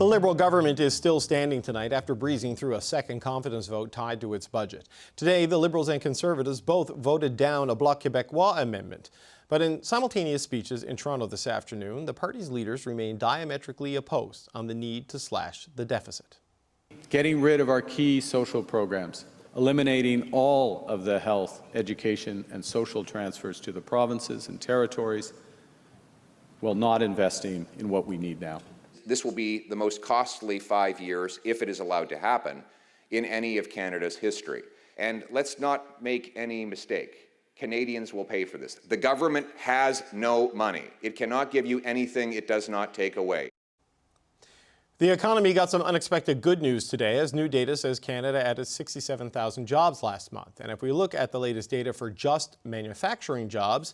The Liberal government is still standing tonight after breezing through a second confidence vote tied to its budget. Today, the Liberals and Conservatives both voted down a Bloc Québécois amendment. But in simultaneous speeches in Toronto this afternoon, the party's leaders remain diametrically opposed on the need to slash the deficit. Getting rid of our key social programs, eliminating all of the health, education, and social transfers to the provinces and territories, while not investing in what we need now. This will be the most costly 5 years, if it is allowed to happen, in any of Canada's history. And let's not make any mistake. Canadians will pay for this. The government has no money. It cannot give you anything it does not take away. The economy got some unexpected good news today as new data says Canada added 67,000 jobs last month. And if we look at the latest data for just manufacturing jobs,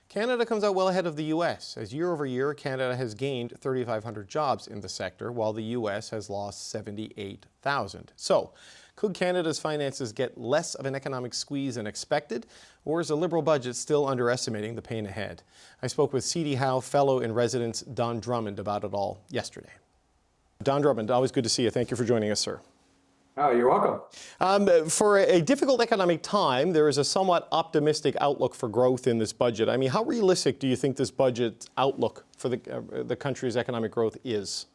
Canada comes out well ahead of the U.S. as year over year, Canada has gained 3,500 jobs in the sector, while the U.S. has lost 78,000. So, could Canada's finances get less of an economic squeeze than expected, or is the Liberal budget still underestimating the pain ahead? I spoke with C.D. Howe Fellow in Residence Don Drummond about it all yesterday. Don Drummond, always good to see you. Thank you for joining us, sir. Oh, you're welcome. For a difficult economic time, there is a somewhat optimistic outlook for growth in this budget. I mean, how realistic do you think this budget outlook for the country's economic growth is?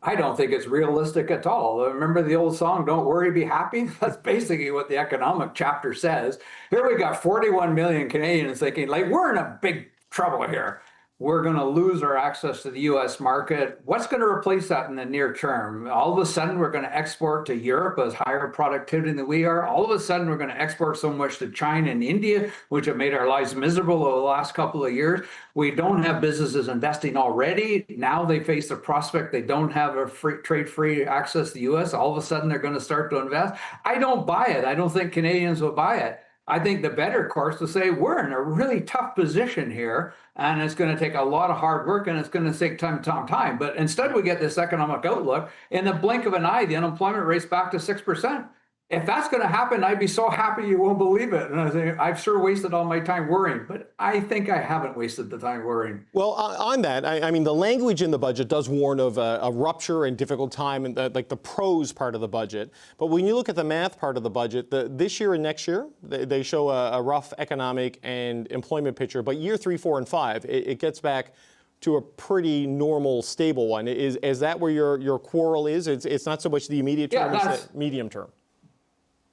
I don't think it's realistic at all. Remember the old song, "Don't worry, be happy"? That's basically what the economic chapter says. Here we got 41 million Canadians thinking, like, we're in a big trouble here. We're going to lose our access to the U.S. market. What's going to replace that in the near term? All of a sudden, we're going to export to Europe as higher productivity than we are. All of a sudden, we're going to export so much to China and India, which have made our lives miserable over the last couple of years. We don't have businesses investing already. Now they face the prospect they don't have a trade-free access to the U.S. All of a sudden, they're going to start to invest. I don't buy it. I don't think Canadians will buy it. I think the better course to say we're in a really tough position here, and it's going to take a lot of hard work, and it's going to take time. But instead, we get this economic outlook. In the blink of an eye, the unemployment rate's back to 6%. If that's going to happen, I'd be so happy you won't believe it. And I think I've sure wasted all my time worrying, but I think I haven't wasted the time worrying. Well, on that, I mean, the language in the budget does warn of a rupture and difficult time, and like the prose part of the budget. But when you look at the math part of the budget, this year and next year, they show a rough economic and employment picture. But year 3, 4, and 5, it gets back to a pretty normal, stable one. Is that where your quarrel is? It's not so much the immediate term, it's the medium term.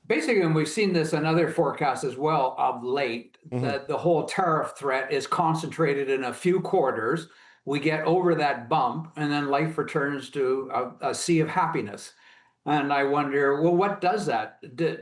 Basically, and we've seen this in other forecasts as well of late, that the whole tariff threat is concentrated in a few quarters. We get over that bump, and then life returns to a sea of happiness. And I wonder, well, what does that?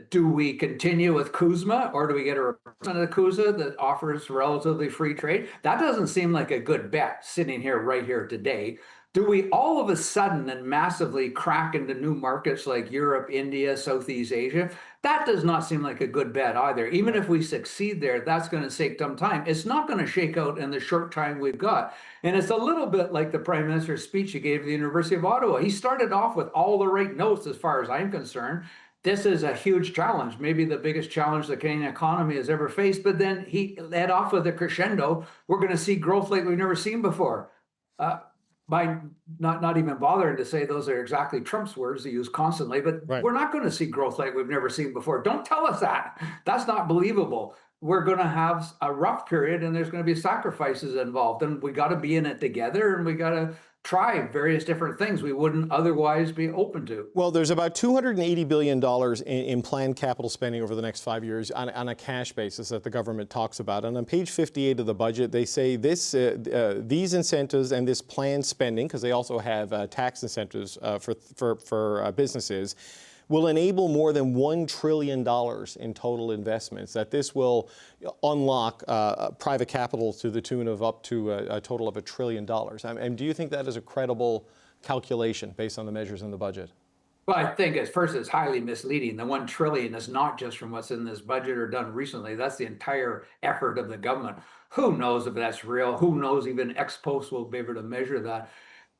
Do we continue with CUSMA, or do we get a replacement of CUSMA that offers relatively free trade? That doesn't seem like a good bet sitting here right here today. Do we all of a sudden and massively crack into new markets like Europe, India, Southeast Asia? That does not seem like a good bet either. Even if we succeed there, that's going to take some time. It's not going to shake out in the short time we've got. And it's a little bit like the Prime Minister's speech he gave at the University of Ottawa. He started off with all the right notes as far as I'm concerned. This is a huge challenge, maybe the biggest challenge the Canadian economy has ever faced. But then he led off with a crescendo. We're going to see growth like we've never seen before. By not even bothering to say those are exactly Trump's words he used constantly, but We're not going to see growth like we've never seen before. Don't tell us that. That's not believable. We're going to have a rough period, and there's going to be sacrifices involved, and we got to be in it together, and we got to try various different things we wouldn't otherwise be open to. Well, there's about $280 billion in planned capital spending over the next 5 years on a cash basis that the government talks about. And on page 58 of the budget, they say these incentives and this planned spending, because they also have tax incentives for businesses, will enable more than $1 trillion in total investments, that this will unlock private capital to the tune of up to a total of $1 trillion. And do you think that is a credible calculation based on the measures in the budget? Well, I think it's highly misleading. The $1 trillion is not just from what's in this budget or done recently. That's the entire effort of the government. Who knows if that's real? Who knows even ex post will be able to measure that?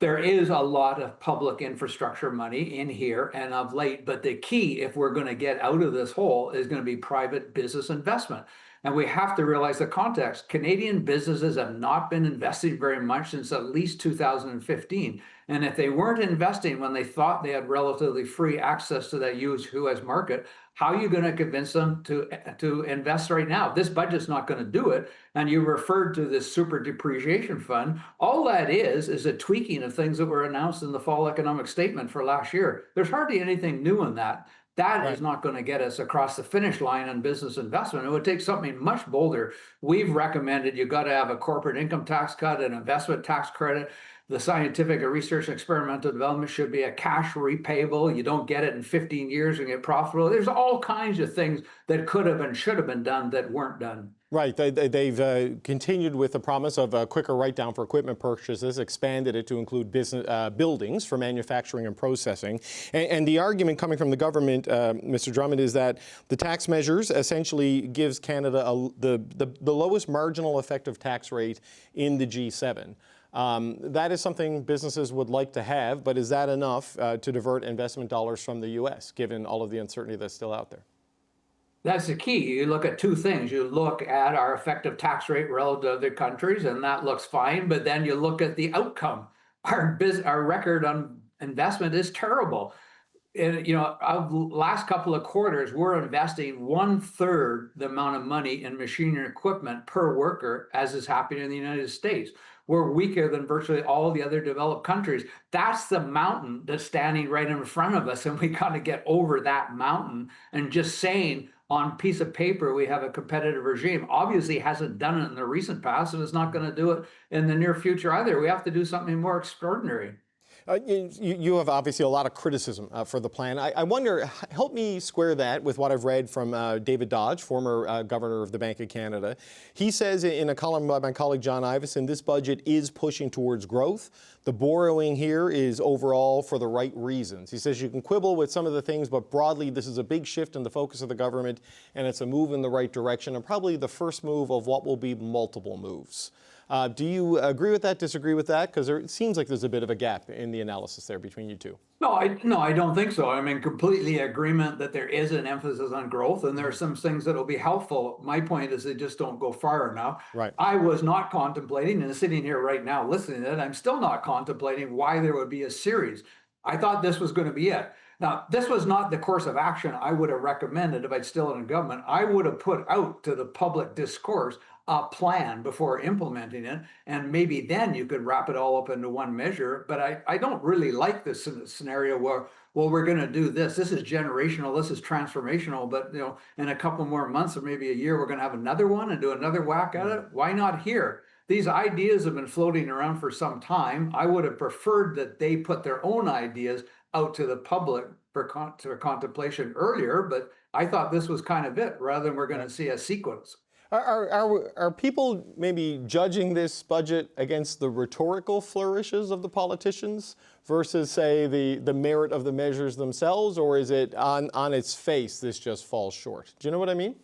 There is a lot of public infrastructure money in here and of late, but the key, if we're going to get out of this hole, is going to be private business investment. And we have to realize the context. Canadian businesses have not been investing very much since at least 2015. And if they weren't investing when they thought they had relatively free access to that US market, how are you going to convince them to invest right now? This budget's not going to do it. And you referred to this super depreciation fund. All that is a tweaking of things that were announced in the fall economic statement for last year. There's hardly anything new in that. That is not going to get us across the finish line on business investment. It would take something much bolder. We've recommended you got to have a corporate income tax cut, an investment tax credit. The scientific and research and experimental development should be a cash repayable. You don't get it in 15 years and get profitable. There's all kinds of things that could have and should have been done that weren't done. Right. They've continued with the promise of a quicker write-down for equipment purchases, expanded it to include buildings for manufacturing and processing. And the argument coming from the government, Mr. Drummond, is that the tax measures essentially gives Canada the lowest marginal effective tax rate in the G7. That is something businesses would like to have, but is that enough to divert investment dollars from the U.S., given all of the uncertainty that's still out there? That's the key. You look at two things. You look at our effective tax rate relative to other countries, and that looks fine. But then you look at the outcome. Our record on investment is terrible. And, of the last couple of quarters, we're investing 1/3 the amount of money in machinery and equipment per worker as is happening in the United States. We're weaker than virtually all the other developed countries. That's the mountain that's standing right in front of us, and we got to get over that mountain. And just saying on a piece of paper we have a competitive regime obviously hasn't done it in the recent past, and it's not going to do it in the near future either. We have to do something more extraordinary. You have obviously a lot of criticism for the plan. I wonder, help me square that with what I've read from David Dodge, former governor of the Bank of Canada. He says in a column by my colleague John Ivison, this budget is pushing towards growth. The borrowing here is overall for the right reasons. He says you can quibble with some of the things, but broadly this is a big shift in the focus of the government, and it's a move in the right direction, and probably the first move of what will be multiple moves. Do you agree with that, disagree with that? Because it seems like there's a bit of a gap in the analysis there between you two. No, I don't think so. I mean, completely agreement that there is an emphasis on growth, and there are some things that will be helpful. My point is they just don't go far enough. Right. I was not contemplating, and sitting here right now listening to it, I'm still not contemplating why there would be a series. I thought this was going to be it. Now, this was not the course of action I would have recommended if I'd still in government. I would have put out to the public discourse a plan before implementing it, and maybe then you could wrap it all up into one measure. But I don't really like this scenario where, well, we're going to do this. This is generational. This is transformational. But in a couple more months or maybe a year, we're going to have another one and do another whack at it. Why not here? These ideas have been floating around for some time. I would have preferred that they put their own ideas out to the public for contemplation earlier, but I thought this was kind of it, rather than we're going to see a sequence. Are people maybe judging this budget against the rhetorical flourishes of the politicians versus, say, the merit of the measures themselves, or is it on its face this just falls short? Do you know what I mean?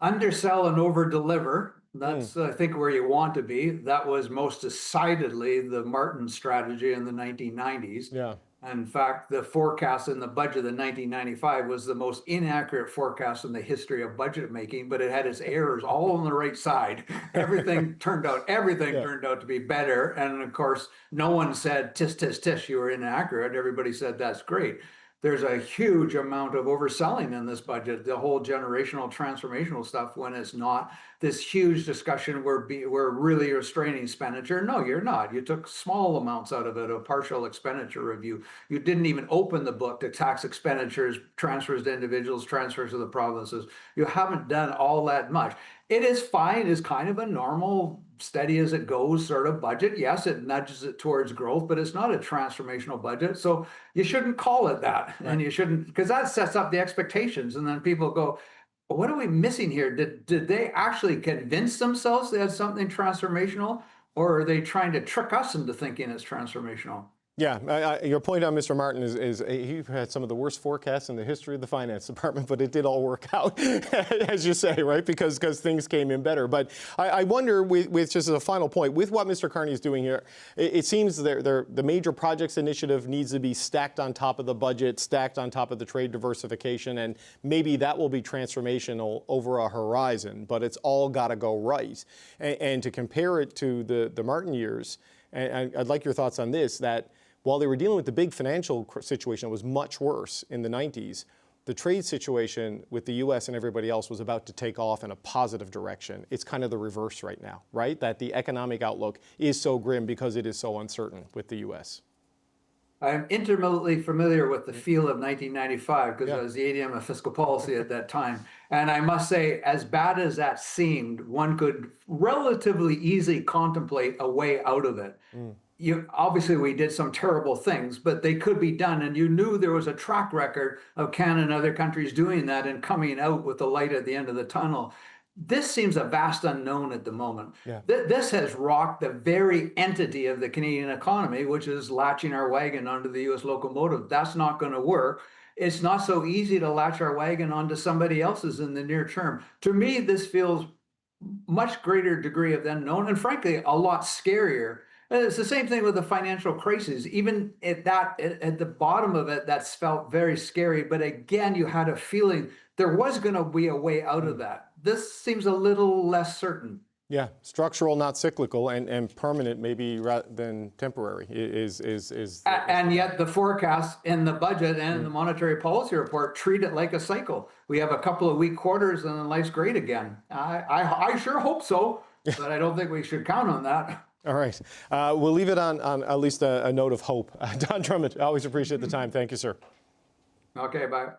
Undersell and over-deliver. That's, I think, where you want to be. That was most decidedly the Martin strategy in the 1990s. Yeah. In fact, the forecast in the budget of 1995 was the most inaccurate forecast in the history of budget making, but it had its errors all on the right side. Everything turned out to be better. And of course, no one said, tisk, tisk, tisk, you were inaccurate. Everybody said, that's great. There's a huge amount of overselling in this budget, the whole generational transformational stuff, when it's not this huge discussion we're really restraining expenditure. No, you're not. You took small amounts out of it, a partial expenditure review. You didn't even open the book to tax expenditures, transfers to individuals, transfers to the provinces. You haven't done all that much. It is fine, it's kind of a normal, steady as it goes sort of budget. Yes, it nudges it towards growth, but it's not a transformational budget. So you shouldn't call it that. Right. And you shouldn't, because that sets up the expectations. And then people go, what are we missing here? Did they actually convince themselves they had something transformational, or are they trying to trick us into thinking it's transformational? Yeah, your point on Mr. Martin is he had some of the worst forecasts in the history of the finance department, but it did all work out, as you say, right? Because things came in better. But I wonder, with just as a final point, with what Mr. Carney is doing here, it seems the major projects initiative needs to be stacked on top of the budget, stacked on top of the trade diversification, and maybe that will be transformational over a horizon, but it's all got to go right. And to compare it to the Martin years, And I'd like your thoughts on this, that while they were dealing with the big financial situation that was much worse in the 90s, the trade situation with the U.S. and everybody else was about to take off in a positive direction. It's kind of the reverse right now, right? That the economic outlook is so grim because it is so uncertain with the U.S. I'm intimately familiar with the feel of 1995 because I was the ADM of fiscal policy at that time. And I must say, as bad as that seemed, one could relatively easily contemplate a way out of it. Obviously, we did some terrible things, but they could be done. And you knew there was a track record of Canada and other countries doing that and coming out with the light at the end of the tunnel. This seems a vast unknown at the moment. This has rocked the very entity of the Canadian economy, which is latching our wagon onto the U.S. locomotive. That's not going to work. It's not so easy to latch our wagon onto somebody else's in the near term. To me, this feels much greater degree of the unknown, and frankly, a lot scarier. It's the same thing with the financial crisis. Even at the bottom of it, that's felt very scary. But again, you had a feeling there was going to be a way out of that. This seems a little less certain. Yeah, structural, not cyclical, and permanent maybe rather than temporary And yet the forecasts in the budget and the monetary policy report treat it like a cycle. We have a couple of weak quarters and then life's great again. I sure hope so, but I don't think we should count on that. All right. We'll leave it on at least a note of hope. Don Drummond, always appreciate the time. Thank you, sir. Okay, bye.